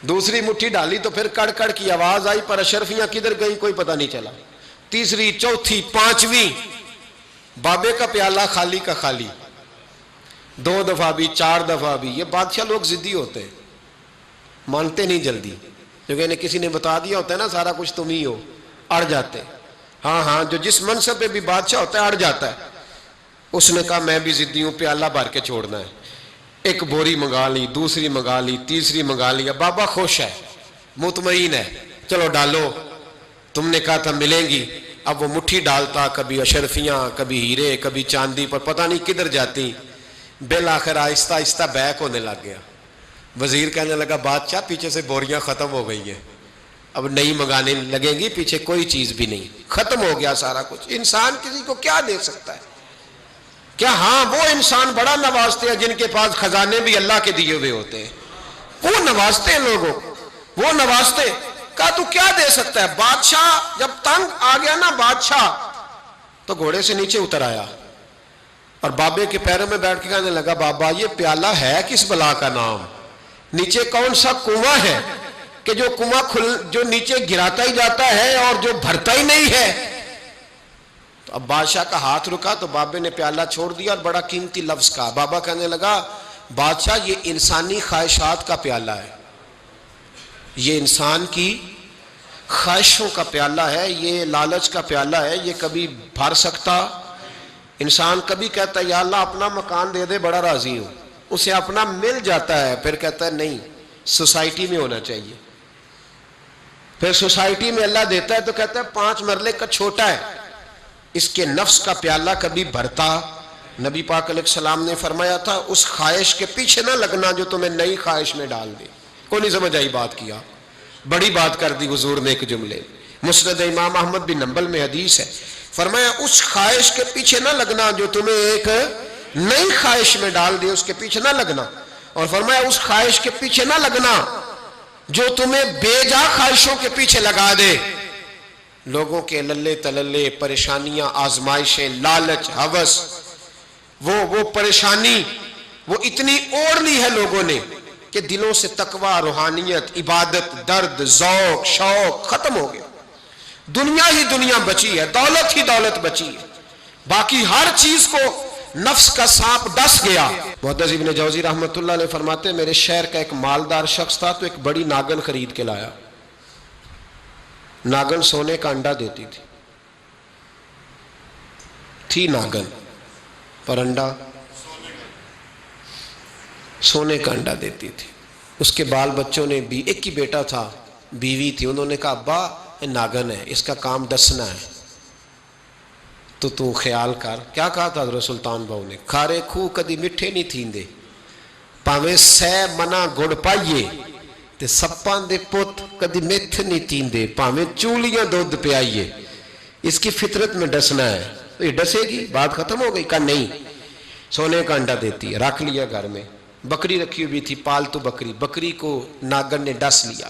دوسری مٹھی ڈالی تو پھر کڑ کڑ کی آواز آئی، پر اشرفیاں کدھر گئی کوئی پتہ نہیں چلا. تیسری، چوتھی، پانچویں، بابے کا پیالہ خالی کا خالی. 2 دفعہ بھی، 4 دفعہ بھی. یہ بادشاہ لوگ ضدی ہوتے ہیں، مانتے نہیں جلدی، کیونکہ انہیں کسی نے بتا دیا ہوتا ہے نا سارا کچھ تم ہی ہو، اڑ جاتے. ہاں جو جس منصب پہ بھی بادشاہ ہوتا ہے اڑ جاتا ہے. اس نے کہا میں بھی ضدی ہوں، پیالہ بھر کے چھوڑنا ہے. ایک بوری منگا لی، دوسری منگا لی، تیسری منگا لی. بابا خوش ہے، مطمئن ہے، چلو ڈالو، تم نے کہا تھا ملیں گی. اب وہ مٹھی ڈالتا، کبھی اشرفیاں، کبھی ہیرے، کبھی چاندی، پر پتہ نہیں کدھر جاتی. بالآخر آہستہ آہستہ بیک ہونے لگ گیا. وزیر کہنے لگا بادشاہ پیچھے سے بوریاں ختم ہو گئی ہیں، اب نئی منگانے لگیں گی، پیچھے کوئی چیز بھی نہیں، ختم ہو گیا سارا کچھ. انسان کسی کو کیا دے سکتا ہے؟ کیا ہاں وہ انسان بڑا نوازتے ہیں جن کے پاس خزانے بھی اللہ کے دیے ہوئے ہوتے ہیں، وہ نوازتے ہیں لوگوں، وہ نوازتے. کہا تو کیا دے سکتا ہے؟ بادشاہ جب تنگ آ گیا نا بادشاہ، تو گھوڑے سے نیچے اتر آیا اور بابے کے پیروں میں بیٹھ کے کہنے لگا بابا یہ پیالہ ہے کس بلا کا نام؟ نیچے کون سا کنواں ہے کہ جو کنواں جو نیچے گراتا ہی جاتا ہے اور جو بھرتا ہی نہیں ہے؟ تو اب بادشاہ کا ہاتھ رکا تو بابے نے پیالہ چھوڑ دیا اور بڑا قیمتی لفظ کہا. بابا کہنے لگا بادشاہ یہ انسانی خواہشات کا پیالہ ہے، یہ انسان کی خواہشوں کا پیالہ ہے، یہ لالچ کا پیالہ ہے، یہ کبھی بھر سکتا. انسان کبھی کہتا ہے یا اللہ اپنا مکان دے دے بڑا راضی ہوں، اسے اپنا مل جاتا ہے، پھر کہتا ہے نہیں سوسائٹی میں ہونا چاہیے. پھر سوسائٹی میں اللہ دیتا ہے تو کہتا ہے 5 مرلے کا چھوٹا ہے. اس کے نفس کا پیالہ کبھی بھرتا. نبی پاک علیہ السلام نے فرمایا تھا اس خواہش کے پیچھے نہ لگنا جو تمہیں نئی خواہش میں ڈال دے. کوئی نہیں سمجھ آئی بات کیا؟ بڑی بات کر دی حضور نے ایک جملے. مسند امام احمد بن حنبل میں حدیث ہے، فرمایا اس خواہش کے پیچھے نہ لگنا جو تمہیں ایک نئی خواہش میں ڈال دے، اس کے پیچھے نہ لگنا. اور فرمایا اس خواہش کے پیچھے نہ لگنا جو تمہیں بے جا خواہشوں کے پیچھے لگا دے. لوگوں کے للے تللے، پریشانیاں، آزمائشیں، لالچ، ہوس، وہ پریشانی وہ اتنی اوڑھ لی ہے لوگوں نے کہ دلوں سے تقوی، روحانیت، عبادت، درد، ذوق، شوق ختم ہو گیا. دنیا ہی دنیا بچی ہے، دولت ہی دولت بچی ہے، باقی ہر چیز کو نفس کا سانپ ڈس گیا. محدث ابن جوزی رحمۃ اللہ علیہ فرماتے ہیں میرے شہر کا ایک مالدار شخص تھا تو ایک بڑی ناگن خرید کے لایا. ناگن سونے کا انڈا دیتی تھی ناگن، پر انڈا سونے کا انڈا دیتی تھی. اس کے بال بچوں نے بھی، ایک ہی بیٹا تھا، بیوی تھی، انہوں نے کہا ابا ناگن ہے، اس کا کام ڈسنا ہے، تو خیال کر. کیا کہا تھا حضرت سلطان بہو نے؟ کھارے کھو کدی مٹھے نہیں تھیندے، پاویں سہ منا گڑ پائیے تے سپاں دے پت کدی میتھ نہیں تھیندے، پاویں چولیاں دودھ پیائیے. اس کی فطرت میں ڈسنا ہے. تو یہ ڈسے گی، بات ختم ہو گئی. کہا نہیں، سونے کا انڈا دیتی ہے. رکھ لیا گھر میں. بکری رکھی ہوئی تھی، پالتو بکری. بکری کو ناگن نے ڈس لیا.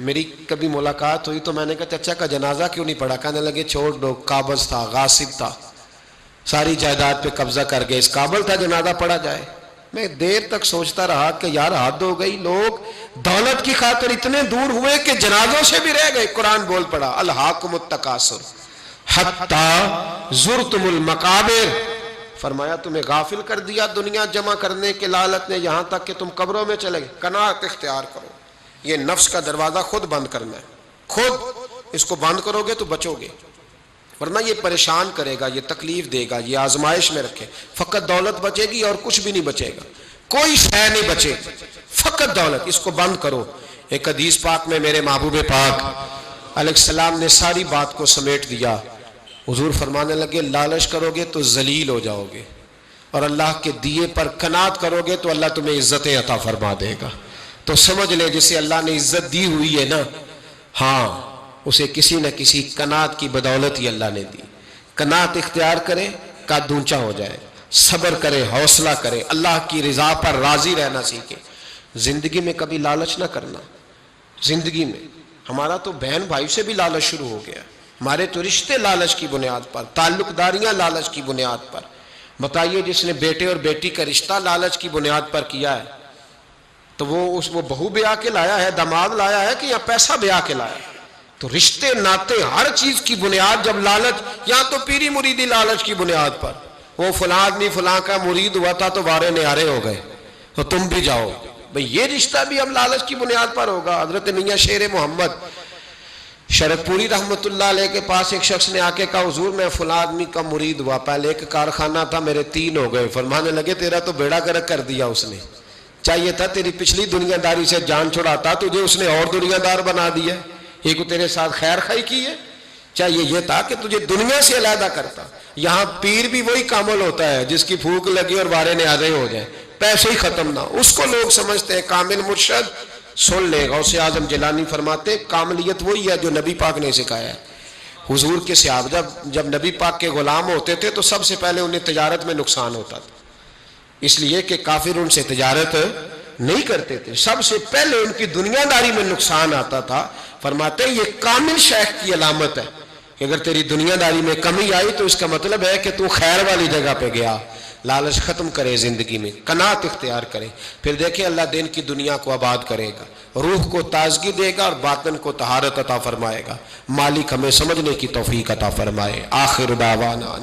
میری کبھی ملاقات ہوئی تو میں نے کہا چچا کا جنازہ کیوں نہیں پڑھا؟ کہنے لگے چھوڑ دو، قابض تھا، غاصب تھا، ساری جائیداد پہ قبضہ کر گئے، اس قابل تھا جنازہ پڑھا جائے؟ میں دیر تک سوچتا رہا کہ یار حد ہو گئی، لوگ دولت کی خاطر اتنے دور ہوئے کہ جنازوں سے بھی رہ گئے۔ قرآن بول پڑا الہاکم التکاثر حتی زرتم المقابر، فرمایا تمہیں غافل کر دیا دنیا جمع کرنے کے لالچ نے یہاں تک کہ تم قبروں میں چلے گئے۔ قناعت اختیار کرو، یہ نفس کا دروازہ خود بند کرنا ہے، خود اس کو بند کرو گے تو بچو گے، ورنہ یہ پریشان کرے گا، یہ تکلیف دے گا، یہ آزمائش میں رکھے۔ فقط دولت بچے گی اور کچھ بھی نہیں بچے گا، کوئی شے نہیں بچے، فقط دولت، اس کو بند کرو۔ ایک حدیث پاک میں میرے محبوب پاک علیہ السلام نے ساری بات کو سمیٹ دیا۔ حضور فرمانے لگے لالچ کرو گے تو ذلیل ہو جاؤ گے، اور اللہ کے دیے پر قناعت کرو گے تو اللہ تمہیں عزتیں عطا فرما دے گا۔ تو سمجھ لے جسے اللہ نے عزت دی ہوئی ہے نا، ہاں اسے کسی نہ کسی قناعت کی بدولت ہی اللہ نے دی۔ قناعت اختیار کرے، قد اونچا ہو جائے، صبر کرے، حوصلہ کرے، اللہ کی رضا پر راضی رہنا سیکھے۔ زندگی میں کبھی لالچ نہ کرنا۔ زندگی میں ہمارا تو بہن بھائی سے بھی لالچ شروع ہو گیا، ہمارے تو رشتے لالچ کی بنیاد پر، تعلق داریاں لالچ کی بنیاد پر۔ بتائیے جس نے بیٹے اور بیٹی کا رشتہ لالچ کی بنیاد پر کیا ہے تو وہ بہو بیاہ کے لایا ہے، داماد لایا ہے کہ یا پیسہ بیاہ کے لایا ہے؟ تو رشتے ناطے ہر چیز کی بنیاد جب لالچ، یا تو پیری مریدی لالچ کی بنیاد پر، وہ فلاں آدمی فلاں کا مرید ہوا تھا تو وارے نیارے ہو گئے تو تم بھی جاؤ، بھئی یہ رشتہ بھی اب لالچ کی بنیاد پر ہوگا۔ حضرت میاں شیر محمد شرف پوری رحمت اللہ علیہ کے پاس ایک شخص نے آ کے کہا حضور میں فلاں آدمی کا مرید ہوا، پہلے ایک کارخانہ تھا میرے 3 ہو گئے۔ فرمانے لگے تیرا تو بیڑا گرک کر دیا اس نے، چاہیے تھا تیری پچھلی دنیا داری سے جان چھڑاتا، تجھے اس نے اور دنیا دار بنا دیا، یہ کو تیرے ساتھ خیر خائی کی ہے، چاہیے یہ تھا کہ تجھے دنیا سے علیحدہ کرتا۔ یہاں پیر بھی وہی کامل ہوتا ہے جس کی پھونک لگی اور وارے نیازے ہو جائیں، پیسے ہی ختم نہ، اس کو لوگ سمجھتے ہیں کامل مرشد۔ سن لے، غوث اعظم جیلانی فرماتے کاملیت وہی ہے جو نبی پاک نے سکھایا ہے۔ حضور کے صحابہ جب نبی پاک کے غلام ہوتے تھے تو سب سے پہلے انہیں تجارت میں نقصان ہوتا تھا، اس لیے کہ کافر ان سے تجارت نہیں کرتے تھے، سب سے پہلے ان کی دنیا داری میں نقصان آتا تھا۔ فرماتے ہیں یہ کامل شیخ کی علامت ہے کہ اگر تیری دنیا داری میں کمی آئی تو اس کا مطلب ہے کہ تو خیر والی جگہ پہ گیا۔ لالچ ختم کرے زندگی میں، قناعت اختیار کرے، پھر دیکھیں اللہ دین کی دنیا کو آباد کرے گا، روح کو تازگی دے گا اور باطن کو طہارت عطا فرمائے گا۔ مالک ہمیں سمجھنے کی توفیق عطا فرمائے۔ آخر دعوانا